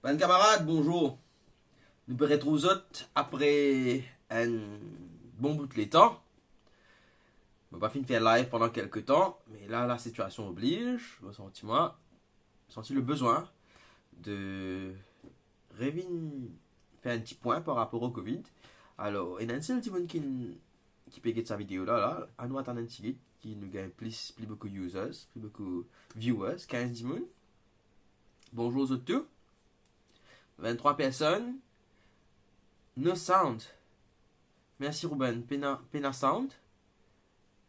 Ben camarades, bonjour. Nous nous retrouvons après un bon bout de temps. On va pas fini de faire live pendant quelques temps, mais là la situation oblige. J'ai senti le besoin de faire un petit point par rapport au Covid. Alors, il y a un seul petit monde qui peut de sa vidéo là, à nous attendre un petit vite, qui nous gagne plus beaucoup de users, plus beaucoup de viewers, 15 personnes. Bonjour aux autres. 23 personnes. No sound. Merci Ruben. Pena sound.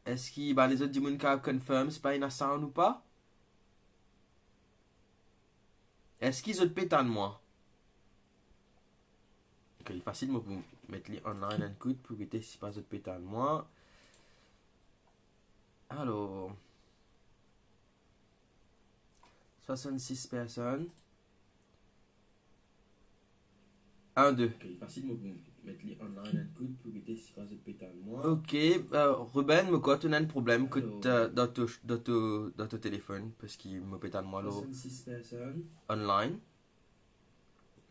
Est-ce que les autres dimons qui confirment c'est pas une sound ou pas? Est-ce qu'ils ont pété de moi? Ok, il est facile de mettre les online un coup pour éviter si pas de pété de moi. Alors. 66 personnes. 1, 2. Ok, facile de mettre les online un coup pour éviter si pas de péter de moi. Ok, Ruben, me quoi, tu as un problème que dans ton téléphone parce qu'il me pète de moi là. 66 personnes. Online.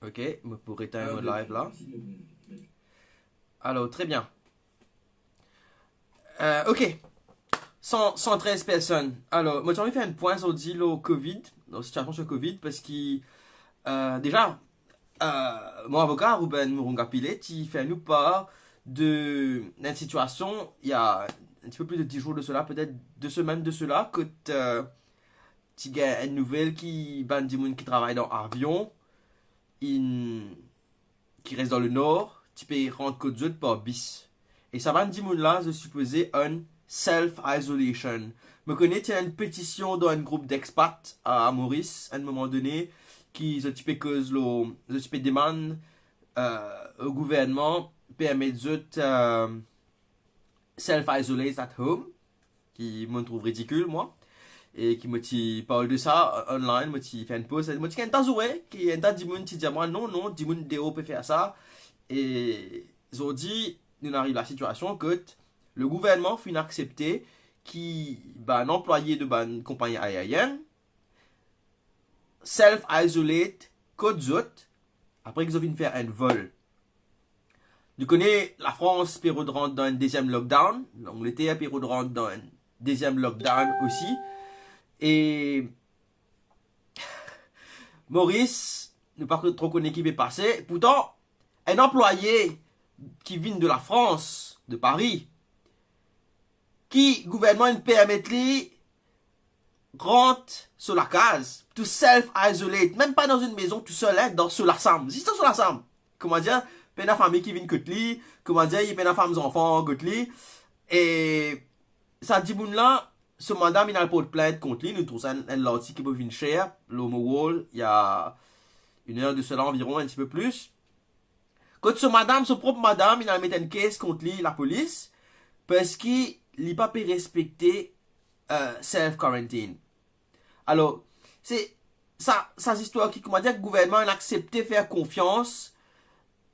Ok, me pour éteindre le live là. Alors, très bien. Ok. 113 personnes. Alors, moi j'ai envie de faire un point sur le Covid, la situation sur le Covid, parce que déjà, mon avocat, Ruben Murunga-Pilet, il fait nous part d'une situation, il y a un petit peu plus de 10 jours de cela, peut-être 2 semaines de cela, que tu as une nouvelle qui ban du monde qui travaille dans l'avion, qui reste dans le nord, tu peux rendre côte d'autre par bis. Et ça ban du monde là, je supposais un self-isolation. Me connais, tu as une pétition dans un groupe d'expats à Maurice, à un moment donné, qui demande au gouvernement permettre de self-isolate at home, qui me trouve ridicule, moi, et qui me parle de ça online, me fait une pause, me dit qu'il y a un tas qui est un tas de monde qui dit à moi, non, du monde déo peut faire ça, et ils ont dit, nous arrive la situation que le gouvernement finit accepter un employé de une compagnie aérienne self-isolate code zot après qu'ils ont fini faire un vol. Nous connaissons la France période rentre dans un deuxième lockdown, l'Angleterre période rentre dans un deuxième lockdown aussi, et Maurice nous pas trop connaît qui est passé. Pourtant un employé qui vient de la France, de Paris, qui gouvernement permet lui rentre sur la case, to self-isolate, même pas dans une maison tout seul, hein, sur la chambre, juste sur la chambre. Comment dire, peine la famille qui vient que lui, comment dire, il peine la femme, enfants que lui, et ça dit bon là, ce madame il a pas de plainte contre lui, nous trouvons ça un loti qui peut venir cher, l'homo wall, il y a 1 heure de cela environ, un petit peu plus. Quand ce propre madame, il a mis une caisse contre lui, la police, parce qu'il n'a pas pu respecter self-quarantine. Alors, c'est ça histoire qui, comment dire, que le gouvernement a accepté faire confiance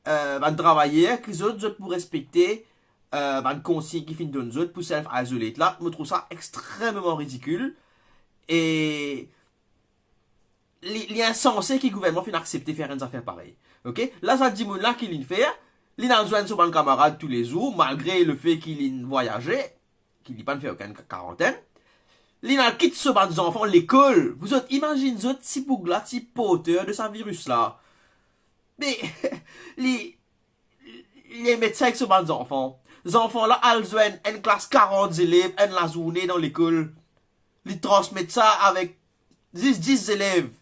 à travailler, que les autres pour respecter une consigne qui finit d'une autres pour self-isolate. Là, je trouve ça extrêmement ridicule. Et il est insensé que le gouvernement finit accepter faire une affaire pareille. Ok? Là, ça dit là qu'il vient faire. Il a besoin de son camarade tous les jours, malgré le fait qu'il voyageait, qu'il n'a pas fait aucune quarantaine. Il a quitté ce bande enfants l'école. Vous autres, imaginez ce petit bougla, petit porteur de ce virus là. Mais les médecins avec ce bande d'enfants. Les enfants là, ils ont une classe 40 élèves, une la journée dans l'école. Ils transmettent ça avec 10 élèves.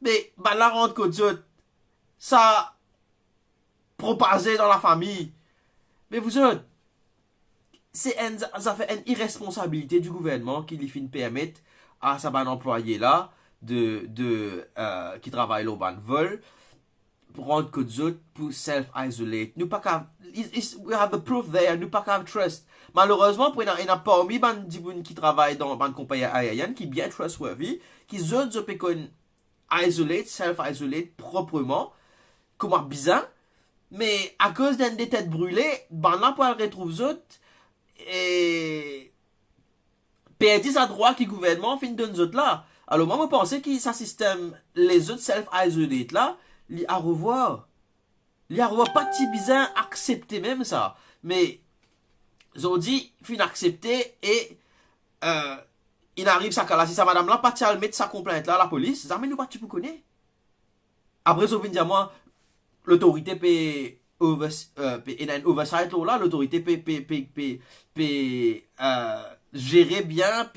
Mais la rentre que d'autres, ça propagé dans la famille. Mais vous autres, ça fait une irresponsabilité du gouvernement qui lui fait permettre à sa ban employé là qui travaille au ban vol pour rendre que d'autres pour self-isolate. Nous pas qu'à we have the proof there, nous pas qu'à trust. Malheureusement, il y a parmi ban qui travaille dans ban compagnie aérienne qui bien trustworthy, qui autres peuvent isolate, self-isolate proprement, comme bizarre, mais à cause d'un des têtes brûlées, là pour le retrouver autres et perdu sa droit qui gouvernement fin de nous autres là. Alors moi, je pensais que ça système, les autres self-isolate là, il à revoir. Il y a revoir pas de bizarre accepter même ça. Mais, ils ont dit, fin accepter et, il arrive ça là, si sa madame là, pas de mettre sa complainte là, la police, ça nous pas tu peux connaître. Après, ils ont dit à moi, l'autorité peut oversight là, l'autorité peut gérer bien,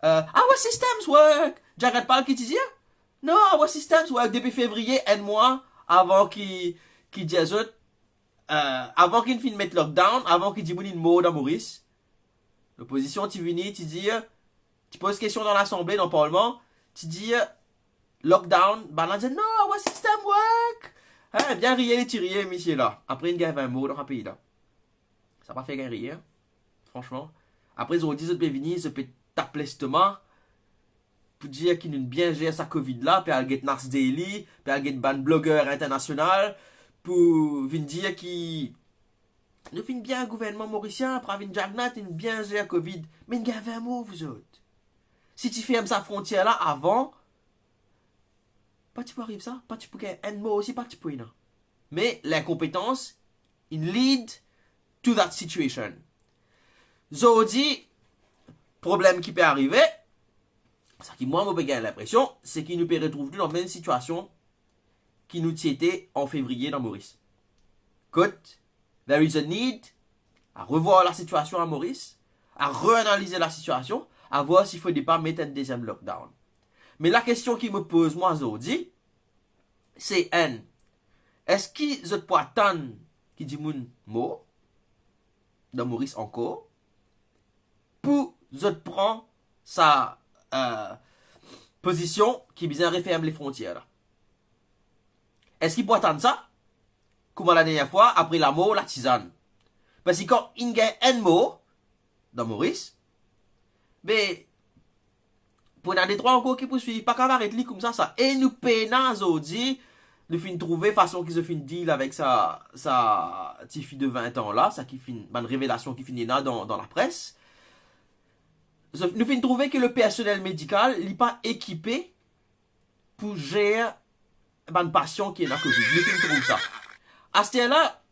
our systems work. J'arrête pas qui disait? Non, our systems work depuis février, un mois avant qu'il dise avant qu'il finisse mettre lockdown, avant qu'il dise une mot dans Maurice. L'opposition, tu viens, tu dis, tu poses question dans l'Assemblée, dans le Parlement, tu dis, lockdown, ben là, dit, non, our system work. Hein, bien rire et tirer, monsieur là. Après, il y a 20 mots dans un pays là. Ça n'a pas fait gagner rire, franchement. Après, ils ont dit, ils peuvent venir, ils peuvent taper l'estomac pour dire qu'ils n'ont bien géré sa Covid là, puis elle get Nars Daily, puis elle get ban blogueur international, pour venir dire qu'ils nous finissent bien un gouvernement mauricien, après venir Jagnat, ils bien géré la Covid. Mais il y a 20 mots, vous autres. Si tu fermes sa frontière là avant, pas tu peux arriver ça, pas tu peux gagner un mot aussi, pas tu peux non. Mais l'incompétence, il lead to that situation. Zodi, problème qui peut arriver, ça qui moi, j'ai l'impression, c'est qu'il nous peut retrouver dans la même situation qui nous était en février dans Maurice. Écoute, there is a need à revoir la situation à Maurice, à réanalyser la situation, à voir s'il ne faut pas mettre un deuxième lockdown. Mais la question qui me pose, moi, aujourd'hui, c'est est-ce qu'ils ne peuvent attendre qui dit mon mot dans Maurice encore pour prendre sa position qui vient refermer les frontières là. Est-ce qu'il peut attendre ça comme la dernière fois après la mort la tisane? Parce que quand il y a un mot dans Maurice, mais pour un des trois encore qui poursuivent, pas qu'à arrêter comme ça. Et nous peinons aujourd'hui, nous finissons trouver façon qu'ils se finissent deal avec sa petite fille de 20 ans là, ça qui finit, une révélation qui finit là dans la presse. Nous finissons trouver que le personnel médical n'est pas équipé pour gérer une patient qui est dans la Covid. Nous finissons trouver ça. À ce temps-là,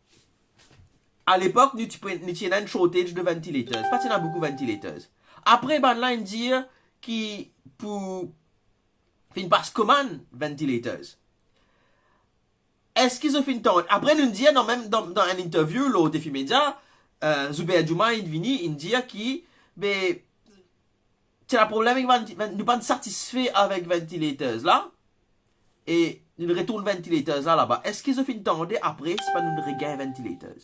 à l'époque, nous avons une shortage de ventilateurs. Parce qu'il y a beaucoup de ventilateurs. Après, là, on dit que pour faire une passe commande ventilateurs. Est-ce qu'ils ont fait une temps? Après, nous disons, même dans une interview, au Défi Média, Zubair Juma, il vient, il dit que, c'est le problème, nous ne sommes pas satisfaits avec ventilateurs là. Et nous retournons ventilateurs là-bas. Est-ce qu'ils ont fait une temps après, c'est pas nous regagnons ventilateurs?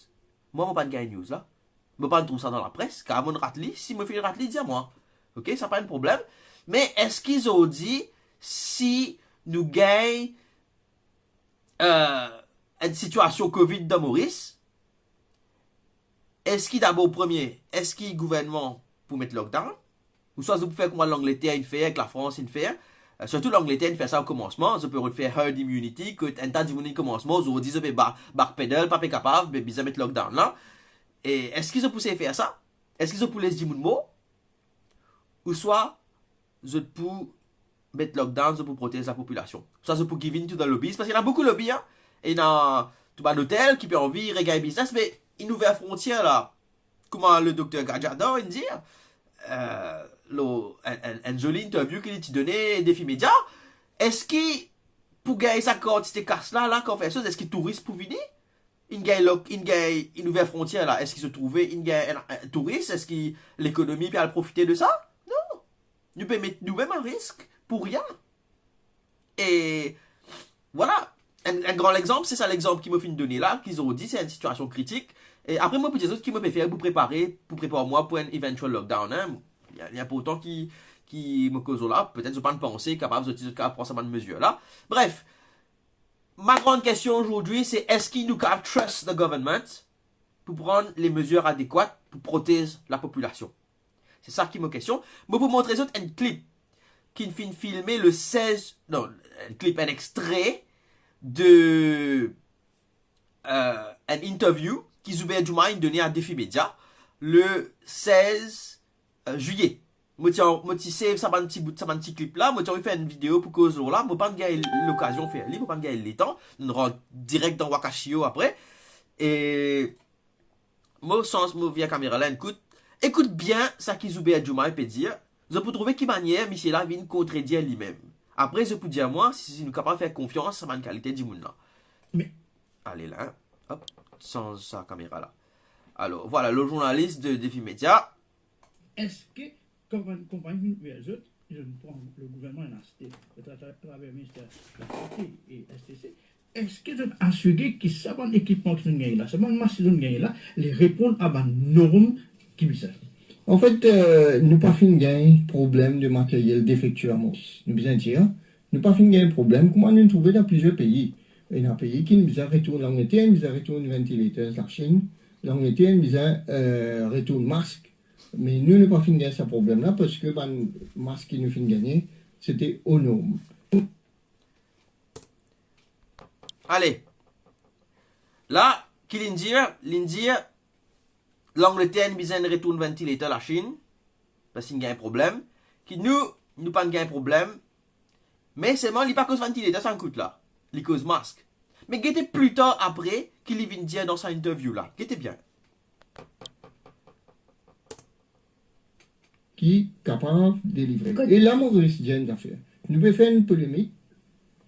Moi, je ne pas de news là. Je ne pas trouver ça dans la presse. Car mon ratli, si je fais ratli, dis à moi. Ok, ça n'a pas de problème. Mais est-ce qu'ils ont dit si nous gagnons une situation Covid dans Maurice? Est-ce qu'il d'abord premier, est-ce qu'il gouvernement pour mettre lockdown? Ou soit vous pouvez faire comme l'Angleterre il fait, avec la France il fait. Surtout l'Angleterre il fait ça au commencement. Vous pouvez faire herd immunity, que un temps d'immunité commencement, vous dites que backpedal, pas capable, mais bien mettre lockdown là. Et est-ce qu'ils ont poussé faire ça? Est-ce qu'ils ont poussé dire mot? Ou soit, vous pour mettre lockdown pour protéger la population. Soit vous pour give in to the lobbies, parce qu'il y en a beaucoup de lobbies, hein. Et il y a tout un hôtel qui peut envie, regarder business, mais une nouvelle frontière là. Comment le docteur Gadjador il dit? Une jolie interview qu'il a donné Défi Média. Est-ce qu'il pour gagner sa quantité casse là qu'on fait ça, est-ce qu'il touriste pour venir? Il gagne une nouvelle frontière là. Est-ce qu'il se trouvait une touriste? Est-ce que l'économie peut profiter de ça? Non. Nous pouvons mettre nous-mêmes un risque pour rien. Et voilà. Un grand exemple, c'est ça l'exemple qui me fait donner là, qu'ils ont dit, c'est une situation critique. Et après, moi, pour les autres qui me peuvent faire pour préparer moi pour un eventual lockdown. Hein. Il y a pourtant qui me cause là. Peut-être je ne pas penser capable de prendre cette mesure là. Bref. Ma grande question aujourd'hui, c'est est-ce qu'il nous can trust the government pour prendre les mesures adéquates pour protéger la population? C'est ça qui me question. Mais pour montrer ça, un clip qui finit filmé le 16, non, un extrait de une interview qui Zubair Juma a donné à Défi Média le 16 juillet. moi ti save ça ban petit bout, ça ban petit clip là, moi ti fait une vidéo pour cause là, moi pas gagner l'occasion faire libre, pas gagner le temps, nous rentre direct dans Wakashio après. Et moi sens moi via caméra là écoute bien ça qui Zoubé Djouma peut dire. Je peux trouver qui manière monsieur là vient contredire lui-même. Après je peux dire moi si nous capable faire confiance à ma qualité du monde là. Mais allez là, hop, sans sa caméra là. Alors voilà le journaliste de Défi Média. est-ce que, quand on compagnie les autres, je prends le gouvernement et à travers le ministère de la Santé et STC, est-ce que vous assurez que ce bon équipement que nous gagnons là, ce bon masse que nous gagnons là, les répondent à une norme qui est ça? En fait, nous pas fin gain problème de matériel défectueux à Mons. Nous besoin dire, nous pas fin gain problème. Comment nous trouver dans plusieurs pays? Il y a un pays qui nous a retourné l'Angleterre, nous a retourné ventilateur la Chine, l'Angleterre nous a retourné masque. Mais nous ne pas fin gain ce problème-là parce que le masque qui nous fin gagner, c'était aux normes. Allez. Là, qui l'Indien, l'Angleterre nous besoin de retourner ventilateur la Chine parce qu'il y a un problème. Qui nous pas un problème. Mais seulement il pas cause ventilateur ça coûte là. Il cause masque. Mais guettez plus tard après qu'il vient dire dans sa interview là. Guettez bien. Qui est capable de délivrer. Et là, mon quotidien d'affaires. Nous pouvons faire une polémique.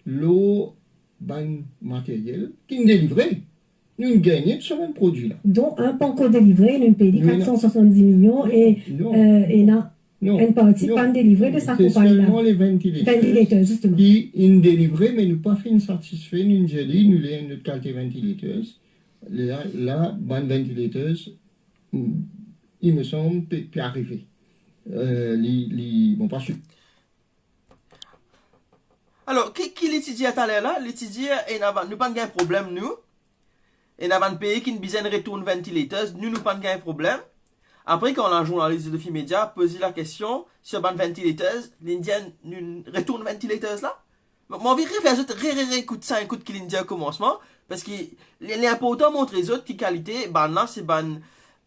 L'eau, ban matériel, qui nous délivré. Nous gagnons sur un produit là. Dont un pas encore délivré, nous payons 470 millions et une partie pas délivrée de sa compagnie. C'est seulement les ventilateurs justement. Qui sont délivrés, mais nous pas fait satisfait, nous joli, nous les notre qualité ventilateur. Là, ban ventilateur, il me semble, peut arriver. Bon, pas sûr. Alors, qui l'étudie à l'heure là? L'étudie, nous pas de problème, nous. Et nous avons un pays qui nous besoin de retourner ventilateurs, nous pas de problème. Après, quand un journaliste de Défi Média pose la question sur ban ventilateurs, l'Indien nous retourne ventilateurs là? Moi, je vais faire écoute ça, écoute qu'il l'Indien au commencement, parce que l'important montre les autres qui qualité, ben là, c'est ban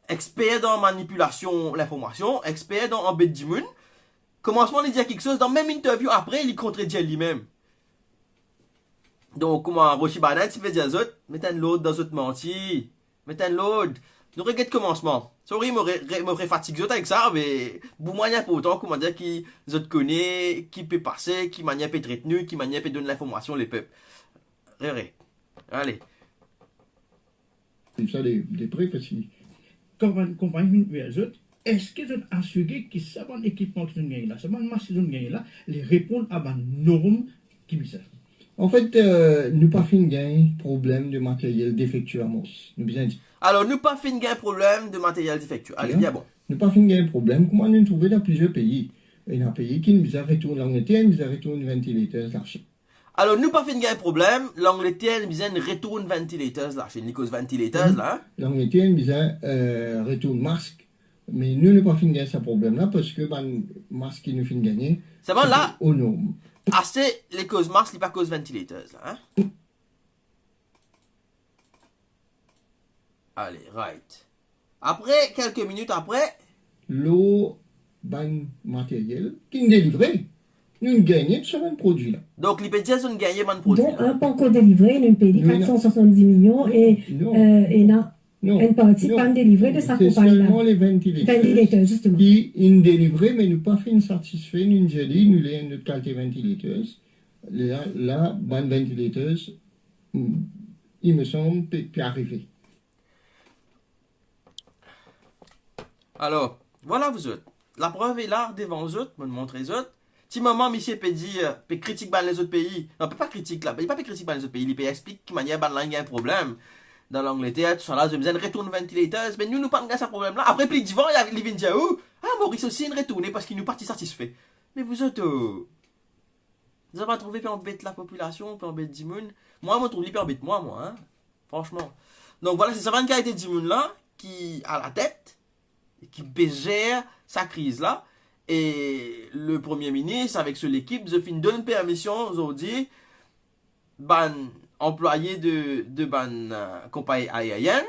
expert dans manipulation l'information, expert dans embête du monde. Commencement, il dit quelque chose, dans même interview après, il contredit lui-même. Donc, comment Roshi Banan, tu veux dire aux autres, mettez l'autre dans autres menti. Mettez l'autre. Nous regrettons commencement. Sorry, me fatigue avec ça, mais pour moi, il n'y a pas autant, comment dire, qui autres connaît, qui peut passer, qui manière peut être retenu, qui manière peut donner l'information, les peuples. Réré. Allez. C'est ça, des prix, parce que Quand on compagnie les autres, est-ce que vous assurez que ce bon équipement que nous gagnons là, ce bon masse que nous gagnons là, les répondent à une norme qui est ça? en fait, nous pas fin gain problème de matériel défectueux à Mons. Nous besoin dire. Alors, nous pas fin gain problème de matériel défectueux. Allez, bien bon. Nous pas fin gain problème. Comment nous trouver dans plusieurs pays? Il y a un pays qui nous a retourné l'Angleterre, nous a retourné ventilateur la Chine. Alors, nous pas fin gain problème. L'Angleterre nous besoin de retourner ventilateurs la Chine. Cause ventilateurs là. L'Angleterre nous a retourné masque. Mais nous ne pas fin gain ce problème-là parce que le masque qui nous fin gagner, c'est bon là. Aux normes. Assez les causes masques, pas cause ventilateurs là. Hein? Allez, right. Après, quelques minutes après, l'eau, ban matériel, qui nous délivré. Nous gagnons sur un produit là. donc les pédiats ont gagné un produit. Dont un pas encore délivré, nous payons 470 millions et une partie pas délivrée de sa C'est compagnie seulement là. les ventilateurs Ventilateurs, justement. qui sont délivrés, mais nous pas fait satisfait, nous joli, nous les notre qualité ventilateur. Là, ban ventilateur, il me semble, peut arriver. Alors, voilà vous autres. La preuve est là devant vous autres, me montrer les autres. Si maman, monsieur peut dire, peut critiquer les autres pays. Non, peut pas critiquer là, il pas critiquer les autres pays, il peut expliquer qu'il manière il y a un problème. Dans l'Angleterre, tout ça là, je me disais, retourne ventilateur, mais nous pas de ce problème là. Après, plus d'ivant, il y a les Vindia où? Ah, Maurice aussi, il retourne parce qu'il nous partit satisfait. Mais vous autres, vous avez pas trouvé pour embêter la population, pour embêter du monde. Moi, je trouve pour embêter moi, hein. Franchement. Donc voilà, c'est ça qui a été du monde là, qui a la tête, qui gère sa crise là. Et le premier ministre, avec l'équipe, je fin donne permission aujourd'hui, ban employé de ban compagnie aérienne,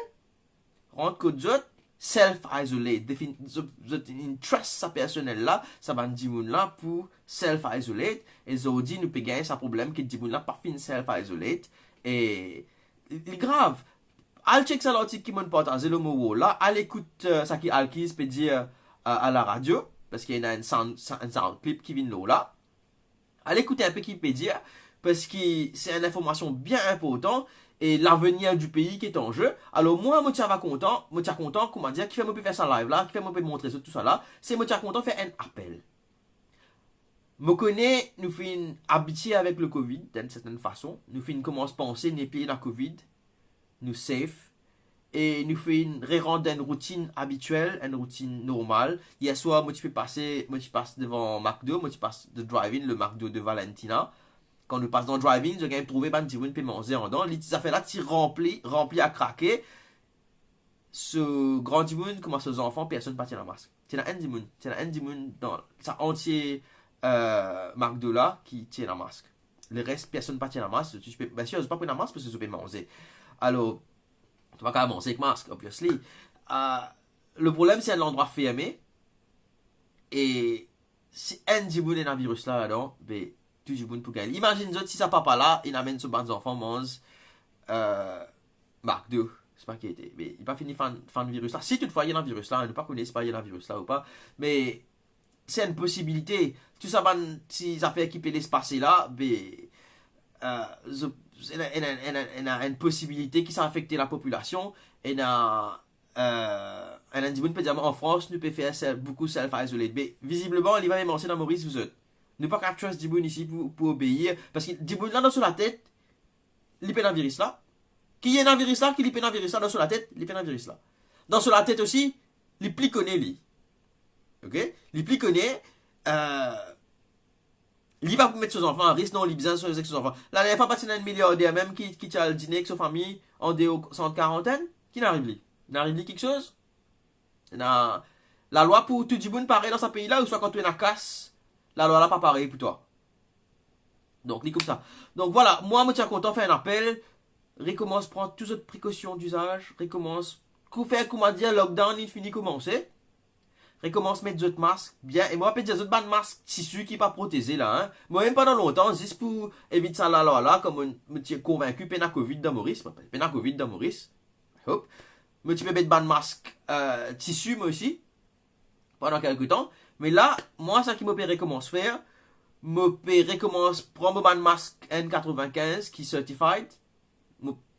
rentre que d'autres, self-isolate. Une trace sa personnel là, ça va dire là pour self-isolate. Et ça dit nous peut gagner ce problème que dit là pas fin self-isolate. Et il grave. Al check ça l'article qui m'a partagé le mot là. Al écoute ça qui Alkis peut dire à la radio parce qu'il y a un sound clip qui vient là. Al écouter un peu qui peut dire parce que c'est une information bien importante. Et l'avenir du pays qui est en jeu. Alors moi, je suis content, comment dire, qui fait me faire ça live là, qui fait me montrer tout ça là, c'est moi content faire un appel. Je connais, nous faisons habitué avec le Covid d'une certaine façon. Nous faisons commence à penser, nous payons la Covid, nous safe, et nous faisons rendre une routine habituelle, une routine normale. Hier soir, moi je passe devant McDo, moi je passe de drive-in, le McDo de Valentina. Quand nous passons dans le drive-in, je gagne trouver ban petit peut manger en dedans. Ça fait là, tu rempli à craquer. Ce grand dimoun commence aux enfants, personne pas tient la masque. C'est la un dimoun dans ça entier McDo là qui tient la masque. Le reste, personne pas tient la masque. Bien sûr, je pas prendre la masque parce que je peux manger. Alors, tu vas quand même manger avec masque, obviously. Le problème, c'est l'endroit fermé. Et si un dimoun est dans le virus là, dedans, ben tout du bon pour gagner. Imagine si ça papa là, il amène ce bande d'enfants mange McDo. C'est pas qui était. Mais il pas fini fan virus là. Si toutefois il y a un virus là, on ne pas connaître pas il y a un virus là ou pas. Mais c'est une possibilité. Tout ça si ça fait équiper l'espace là, il y a une possibilité qui ça affecter la population. Et un individu peut dire en France, nous peut faire beaucoup self-isolate. Mais visiblement, il va même lancer dans Maurice, vous êtes. Ne pas capturer ce Diboun ici pour obéir. Parce que Diboun là, dans la tête, il peut un virus là. Qui est un virus là, qui peut un virus là, dans la tête, il peut un virus là. Dans la tête aussi, il plus connaît lui. Ok? Il plus connaît. Il va mettre ses enfants en risque, non, il besoin de ses enfants. La dernière fois, il y a un milliardaire même qui a le dîner avec sa famille en déo sans quarantaine. Qui n'arrive lui? Il n'arrive quelque chose? La loi pour tout Diboun pareil dans ce pays là, ou soit quand tu es dans la casse. La loi là pas pareil pour toi. Donc, c'est comme ça. Donc voilà, moi, je suis content de faire un appel. Recommence, prendre toutes les précautions d'usage. Recommence, faire, comment dire, lockdown, il finit commencer. Recommence mettre des autres masques. Bien, et moi, je peux dire des autres masques tissu qui n'est pas protégé là. Hein. Moi, même pas dans longtemps, juste pour éviter ça là, comme je suis convaincu, pena Covid dans Maurice. Pena Covid dans Maurice. Hop. Mais tu peux mettre des masques tissu, moi aussi. Pendant quelques temps. Mais là, moi, ça qui me peut recommence faire, me peut recommence prendre mon masque N95 qui est certified.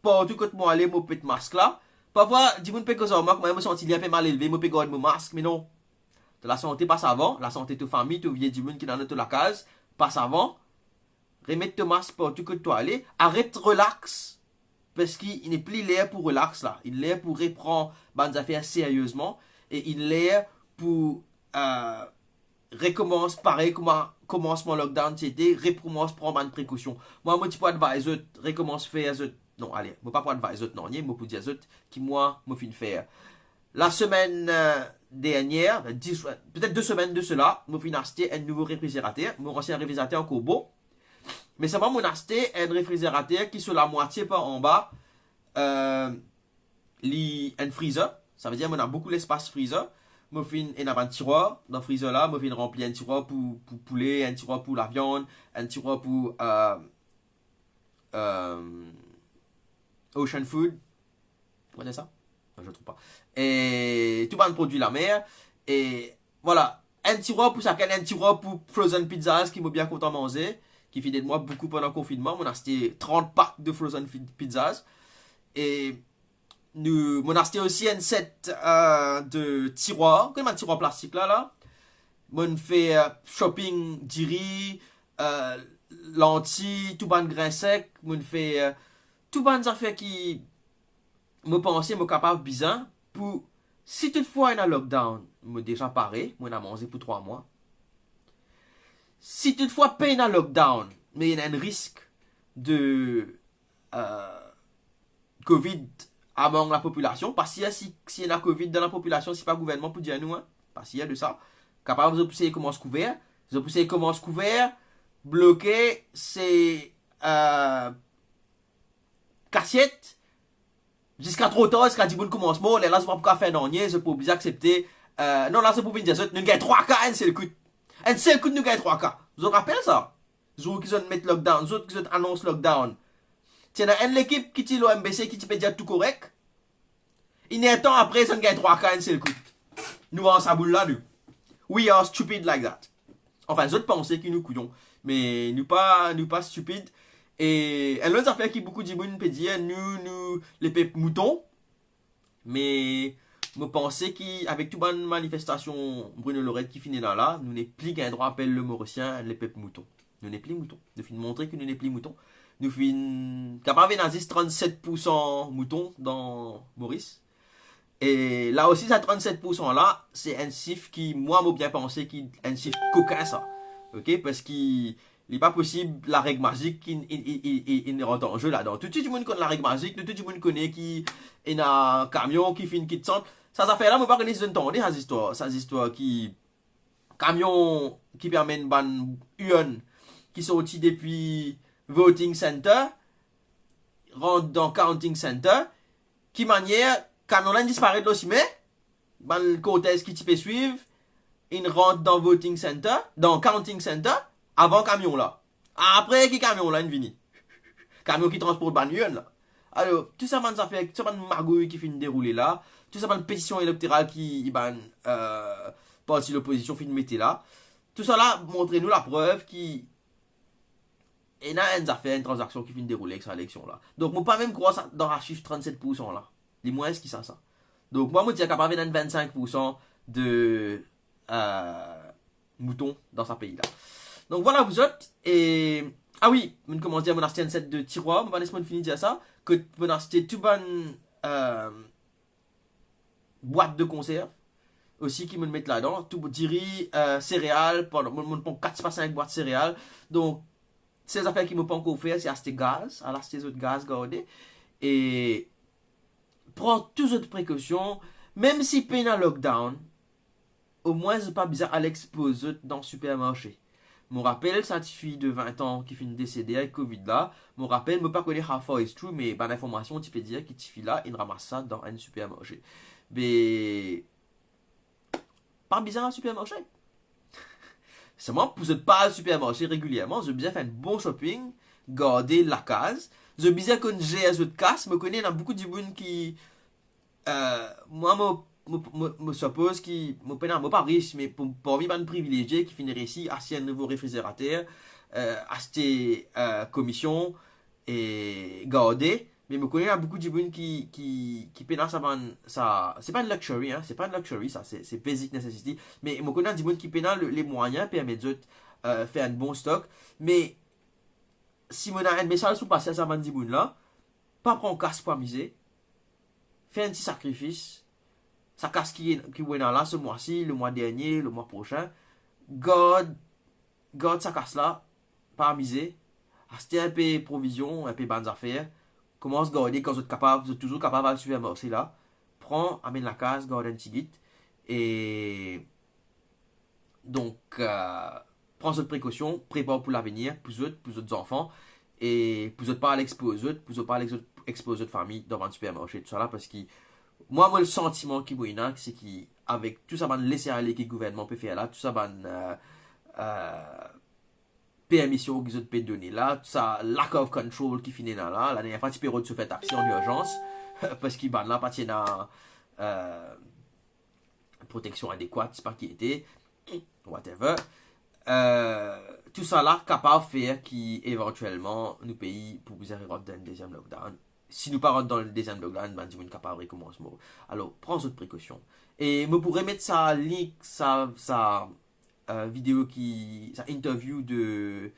Partout que moi aller, me peut masque là. Parfois, dis moi peut que ça moi me senti un peu mal élevé, me peut garder mon masque, mais non. De la santé passe avant, la santé de famille, de vieux du monde qui est dans notre la case, passe avant. Remettre ton masque partout que toi aller, arrête relax. Parce qu'il n'est plus l'air pour relax là, il est pour reprendre les affaires sérieusement et il est pour recommence pareil comment commence mon lockdown c'était recommence prendre une précaution moi je peux adviser recommence faire non allez je pas prendre adviser non je peux dire qui moi me fin faire la semaine dernière peut-être 2 semaines de cela je fin acheter un nouveau réfrigérateur mon ancien réfrigérateur encore beau mais ça va mon acheter un réfrigérateur qui sur la moitié par en bas un freezer ça veut dire qu'on a beaucoup l'espace freezer. Je fais un tiroir dans le freezer là, je fais remplir un tiroir pour poulet, un tiroir pour la viande, un tiroir pour ocean food. Comment ça? Je ne trouve pas. Et tout le produit la mer. Et voilà, un tiroir pour chacun, un tiroir pour frozen pizzas qui m'a bien content manger, qui fait de moi beaucoup pendant le confinement. On a acheté 30 packs de frozen pizzas. Et nous avons acheté aussi un set de tiroirs, comme un tiroir plastique là. On fait shopping d'iri, lentilles, tout ban grain sec. On fait tout ban affaires qui me pensais me capable bizarre pour si toutefois il y a un lockdown, me déjà paré, moi a mangé pour 3 mois. Si toutefois pas un lockdown, mais il y a un risque de Covid among la population, parce qu'il y a si y a Covid dans la population, c'est pas le gouvernement pour dire nous, hein, parce qu'il y a de ça. Capable de pousser comment se couvert, de pousser comment se couvert, bloquer ces cassettes Jusqu'à trop tard, jusqu'à dit bon commencement, là, c'est pas pour faire non, c'est pour bien accepter. Non, là, c'est pour venir dire, nous gagnons 3K, c'est le coup. Un seul coup, nous gagnons 3K. Vous vous rappelez ça? Vous qui ont mis lockdown, vous qui ont annoncé lockdown. Tiens, il y a une équipe qui dit l'OMBC qui peut dire tout correct. Il y a un temps après, ça nous gagne 3K, c'est le coup. Nous, en sa boule là, nous. We are stupid like that. Enfin, les autres pensaient que nous couillons. Mais nous pas stupides. Et l'autre affaire qui beaucoup de gens peuvent dire, nous, les peuples moutons. Mais, je pensais qu'avec toute bonne manifestation, Bruno Lorette qui finit là, nous n'est plus qu'un droit appel le Mauricien, les peuples moutons. Nous n'est plus moutons. Nous finissons de montrer que nous n'est plus moutons. Nous finissons, capable d'en 37% moutons dans Maurice. Et là aussi, ça 37% là, c'est un chiffre qui, moi, m'a bien pensé, qui est un chiffre coquin, ça. Ok? Parce qu'il n'est pas possible, la règle magique, il rentre en jeu là-dedans. Tout le monde connaît la règle magique, tout le monde connaît qui est un camion qui fait une quitte centre. Ça fait là, moi, pas connaître ces histoires. Ces histoires qui, camion qui permet une bonne une qui sorti depuis voting center, rentre dans counting center, qui manière, camion là disparaît de l'ossimé, le cortège qui peut suivre, il rentre dans voting center, dans counting center, avant camion là. Après, qui camion là, il vient. Camion qui transporte bagnole là. Alors, tout ça, ça fait, tout ça, magouille qui finit de dérouler là, tout ça, pétition électorale qui, parti l'opposition finit de mettre là. Tout ça là, montrez-nous la preuve qui, et là, une affaire, une transaction qui finit de dérouler avec cette élection là. Donc, moi, pas même croire dans la chiffre 37% là. Les moins qui ça. Donc, moi, je dis capable d'être 25% de moutons dans ce pays-là. Donc, voilà, vous autres. Et, ah oui, je commence à dire, je vais acheter un set de tiroirs. Je vais laisser finir de dire ça. Que je vais acheter tout bonne boîte de conserve. Aussi, qui me mettent là-dedans. Tout diri, céréales. Je prends 4-5 boîtes de céréales. Donc, ces affaires qui me prennent encore faire, c'est acheter gaz. À acheter des autres gaz, gardez. Et, prends toutes autres précautions, même si peine un lockdown, au moins c'est pas bizarre à l'exposer dans le supermarché. Mon rappel, cette fille de 20 ans qui finit de décéder avec Covid là, mon rappel, je ne sais pas connaître how far is true, mais ben, l'information, tu peux dire que cette fille là, il ramasse ça dans un supermarché. Mais, pas bizarre dans le supermarché. Seulement, pour ne pas au supermarché régulièrement, je bien faire un bon shopping, garder la case. Je bizarre qu'on j'ai un autre casse, me connais, il y a beaucoup de gens qui, moi, me suppose qui, me pas riche, mais pour vivre un privilégié qui finirait ici, acheter un nouveau réfrigérateur, acheter, commission, et garder. Mais me connais, il y a beaucoup de gens qui peinent ça, c'est pas une luxury, hein, c'est pas une luxury, ça, c'est basic necessity. Mais me connais, des gens qui peinent les moyens, permettent de faire un bon stock. Mais, si on a un message sous passé à ça, là, pas prendre casse pour amuser, faire un petit sacrifice, sa casse qui est là ce mois-ci, le mois dernier, le mois prochain, garde sa casse là, pas amuser, acheter un peu de provisions, un peu de bonnes affaires, commence à garder quand vous êtes toujours capable de suivre un marché là, prends, amène la casse, garde un petit guide, et donc, prends cette précaution, prépare pour l'avenir, pour les autres enfants, et pour pas à l'exposer, pour pas exposer de famille dans un supermarché, tout ça là, parce que moi, le sentiment qui m'a c'est qu'avec tout ça, laisser aller que le gouvernement peut faire là, tout ça, permission qu'ils ont donné là, tout ça, lack of control qui finit là, la dernière fois, tu peux se faire taxer en urgence, parce qu'il là, pas tiens à protection adéquate, c'est pas qui était, whatever. Tout ça là, capable de faire qui éventuellement nous paye pour vous arriver dans le deuxième lockdown. Si nous parlons dans le deuxième lockdown, ben, nous sommes capables de recommencer. Alors, prends cette précaution. Et je pourrais mettre sa link, sa vidéo sa interview de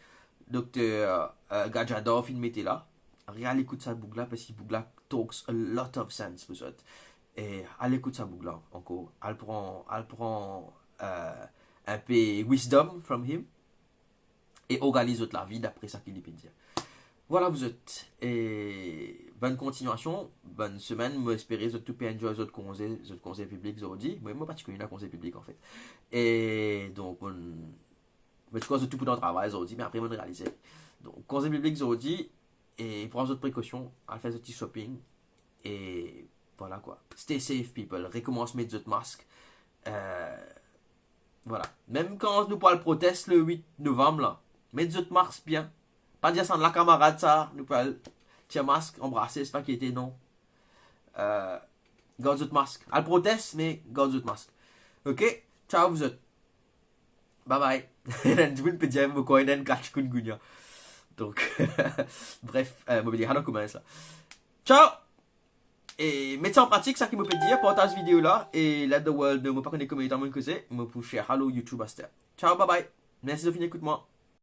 Dr. Gajadov, il mettait là. Allez écouter sa boucle là, parce qu'il boucle là talks a lot of sense, vous autres. Et allez écouter sa boucle là, encore. Elle prend un peu wisdom from him. Et organise la vie d'après ça qu'il peut dire. Voilà, vous êtes. Et bonne continuation, bonne semaine. Moi, espérez que tout enjoy les autres conseils publics aujourd'hui. Moi, particulièrement le conseil public en fait. Et donc, je crois que tout pour le travail aujourd'hui, mais après, on réaliser. Donc, conseil public aujourd'hui, et prends d'autres précautions, à faire ce petit shopping, Et voilà quoi. Stay safe, people. Recommence mettre votre masque. Voilà. Même quand nous parlons proteste le 8 novembre, là, mettez votre masque bien. Pas dire ça de la camarade, ça. Nous parlons, tiens, masque, embrasser, c'est pas qui était, non. Garde votre masque. Elle proteste, mais garde votre masque. Ok? Ciao, vous autres. Bye bye. Je vous peux dire, moi, une catch kungunya. Donc, bref, mobilier, alors comment ça? Ciao! Et mettez ça en pratique, ça qui me peut dire, partage cette vidéo là, et let the world know, moi pas connaître comment il est en que c'est, moi pour share, hello YouTube, Ciao, bye bye. Merci de finir, écoute-moi.